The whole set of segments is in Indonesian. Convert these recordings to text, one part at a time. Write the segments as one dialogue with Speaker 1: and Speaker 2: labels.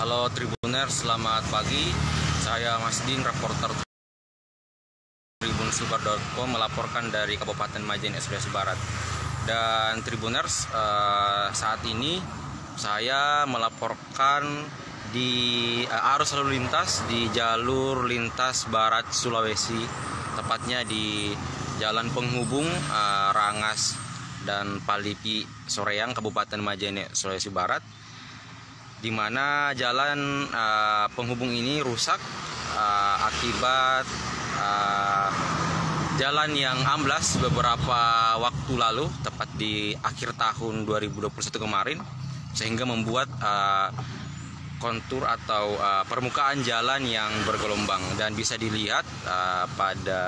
Speaker 1: Halo Tribuners, selamat pagi. Saya Mas Din, reporter tribunsubar.com melaporkan dari Kabupaten Majene, Sulawesi Barat. Dan Tribuners, saat ini saya melaporkan di arus lalu lintas di jalur lintas Barat Sulawesi, tepatnya di Jalan Penghubung Rangas dan Palipi Soreang, Kabupaten Majene, Sulawesi Barat, di mana jalan penghubung ini rusak akibat jalan yang amblas beberapa waktu lalu, tepat di akhir tahun 2021 kemarin, sehingga membuat kontur atau permukaan jalan yang bergelombang. Dan bisa dilihat pada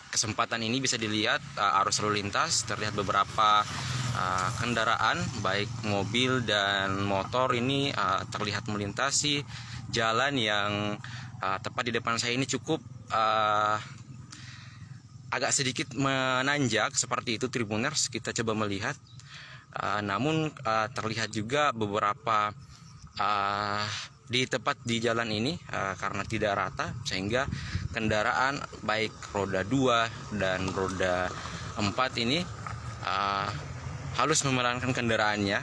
Speaker 1: kesempatan ini bisa dilihat arus lalu lintas, terlihat beberapa kendaraan baik mobil dan motor ini terlihat melintasi jalan yang tepat di depan saya ini cukup agak sedikit menanjak seperti itu Tribuners. Kita coba melihat, namun terlihat juga beberapa di tepat di jalan ini karena tidak rata, sehingga kendaraan baik roda 2 dan roda 4 ini harus memelankan kendaraannya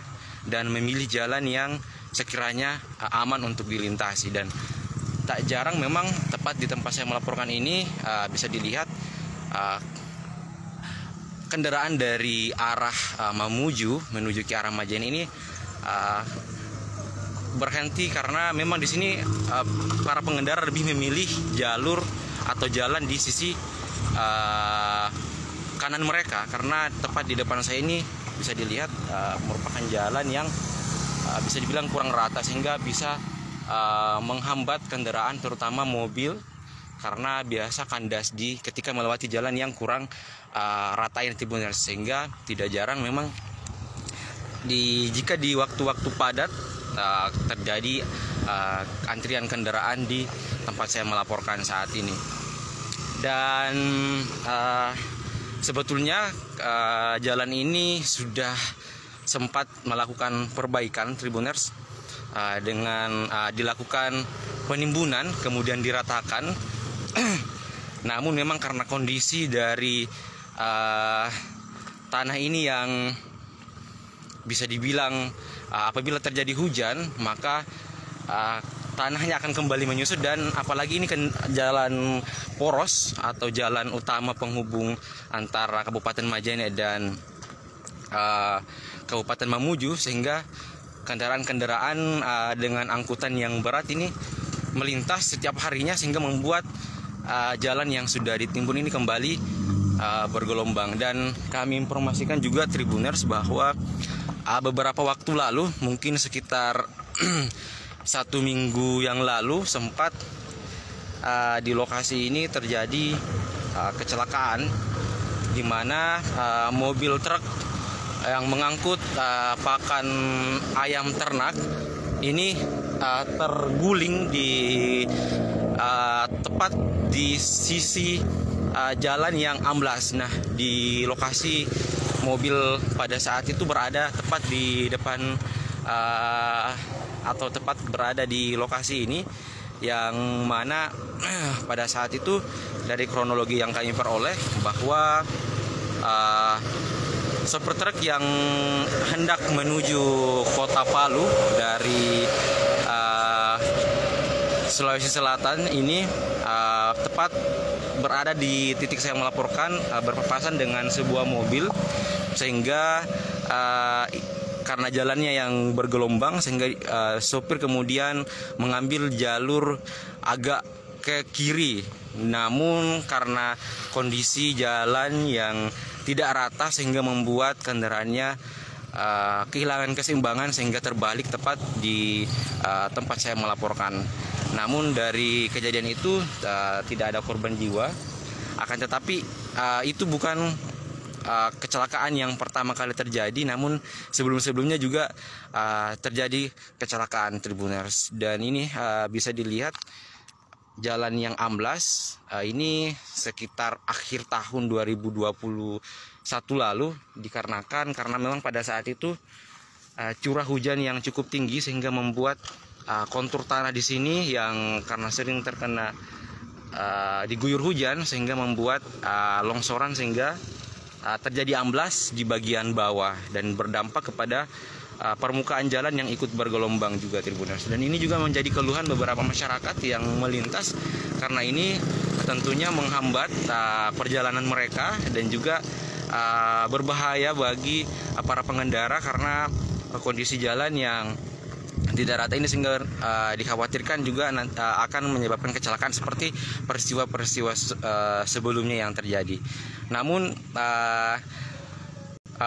Speaker 1: dan memilih jalan yang sekiranya aman untuk dilintasi. Dan tak jarang memang tepat di tempat saya melaporkan ini bisa dilihat kendaraan dari arah Mamuju menuju ke arah Majene ini berhenti karena memang di sini para pengendara lebih memilih jalur atau jalan di sisi kanan mereka, karena tepat di depan saya ini bisa dilihat merupakan jalan yang bisa dibilang kurang rata, sehingga bisa menghambat kendaraan terutama mobil, karena biasa kandas ketika melewati jalan yang kurang rata ini Tribuners. Sehingga tidak jarang memang jika di waktu-waktu padat terjadi antrian kendaraan di tempat saya melaporkan saat ini. Dan sebetulnya jalan ini sudah sempat melakukan perbaikan Tribuners, dengan dilakukan penimbunan kemudian diratakan. Namun memang karena kondisi dari tanah ini yang bisa dibilang apabila terjadi hujan maka tanahnya akan kembali menyusut, dan apalagi ini kan jalan poros atau jalan utama penghubung antara Kabupaten Majene dan Kabupaten Mamuju, sehingga kendaraan-kendaraan dengan angkutan yang berat ini melintas setiap harinya, sehingga membuat jalan yang sudah ditimbun ini kembali bergelombang. Dan kami informasikan juga Tribuners bahwa beberapa waktu lalu, mungkin sekitar 1 minggu yang lalu, sempat di lokasi ini terjadi kecelakaan, di mana mobil truk yang mengangkut pakan ayam ternak ini terguling di tepat di sisi jalan yang amblas. Nah, di lokasi mobil pada saat itu berada tepat di depan atau tepat berada di lokasi ini, yang mana pada saat itu dari kronologi yang kami peroleh bahwa sopir truk yang hendak menuju kota Palu dari Sulawesi Selatan ini tepat berada di titik saya melaporkan berpapasan dengan sebuah mobil, sehingga karena jalannya yang bergelombang, sehingga sopir kemudian mengambil jalur agak ke kiri. Namun karena kondisi jalan yang tidak rata, sehingga membuat kendaraannya kehilangan keseimbangan, sehingga terbalik tepat di tempat saya melaporkan. Namun dari kejadian itu tidak ada korban jiwa. Akan tetapi itu bukan kecelakaan yang pertama kali terjadi, namun sebelum-sebelumnya juga terjadi kecelakaan Tribuners. Dan ini bisa dilihat jalan yang amblas ini sekitar akhir tahun 2021 lalu, dikarenakan karena memang pada saat itu curah hujan yang cukup tinggi sehingga membuat kontur tanah di sini yang karena sering terkena diguyur hujan sehingga membuat longsoran sehingga terjadi amblas di bagian bawah dan berdampak kepada permukaan jalan yang ikut bergelombang juga Tribuners. Dan ini juga menjadi keluhan beberapa masyarakat yang melintas karena ini tentunya menghambat perjalanan mereka dan juga berbahaya bagi para pengendara karena kondisi jalan yang tidak rata ini sehingga dikhawatirkan juga akan menyebabkan kecelakaan seperti peristiwa-peristiwa sebelumnya yang terjadi. Namun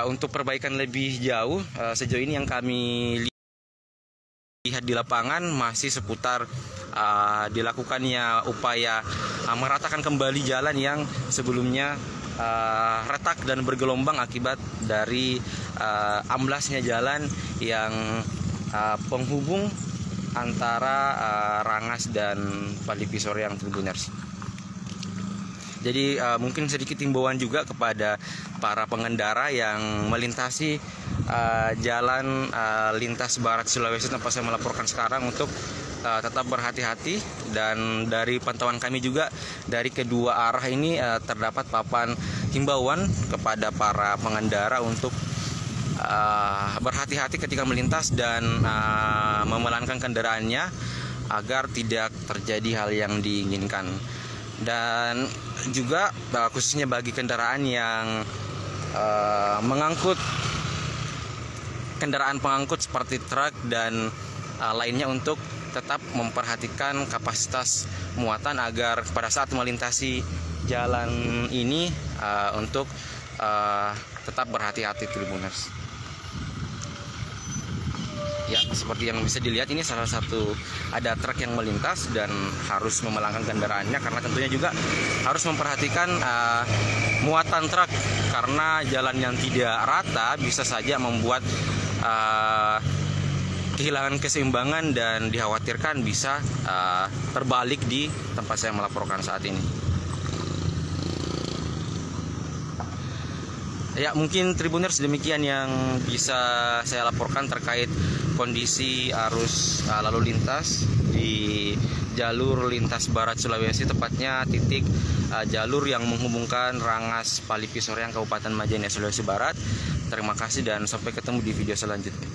Speaker 1: untuk perbaikan lebih jauh sejauh ini yang kami lihat di lapangan masih seputar dilakukannya upaya meratakan kembali jalan yang sebelumnya retak dan bergelombang akibat dari amblasnya jalan yang penghubung antara Rangas dan Palipisoreang Tribuners. Jadi mungkin sedikit himbauan juga kepada para pengendara yang melintasi jalan lintas barat Sulawesi tempat saya melaporkan sekarang untuk tetap berhati-hati. Dan dari pantauan kami juga dari kedua arah ini terdapat papan himbauan kepada para pengendara untuk berhati-hati ketika melintas dan memelankan kendaraannya agar tidak terjadi hal yang diinginkan. Dan juga khususnya bagi kendaraan yang mengangkut kendaraan pengangkut seperti truk dan lainnya untuk tetap memperhatikan kapasitas muatan agar pada saat melintasi jalan ini untuk tetap berhati-hati Tribuners. Ya, seperti yang bisa dilihat ini salah satu ada truk yang melintas dan harus memelangkan kendaraannya karena tentunya juga harus memperhatikan muatan truk karena jalan yang tidak rata bisa saja membuat kehilangan keseimbangan dan dikhawatirkan bisa terbalik di tempat saya melaporkan saat ini. Ya, mungkin Tribuners demikian yang bisa saya laporkan terkait kondisi arus lalu lintas di jalur lintas barat Sulawesi, tepatnya titik jalur yang menghubungkan Rangas Palipisoreang Kabupaten Majene Sulawesi Barat. Terima kasih dan sampai ketemu di video selanjutnya.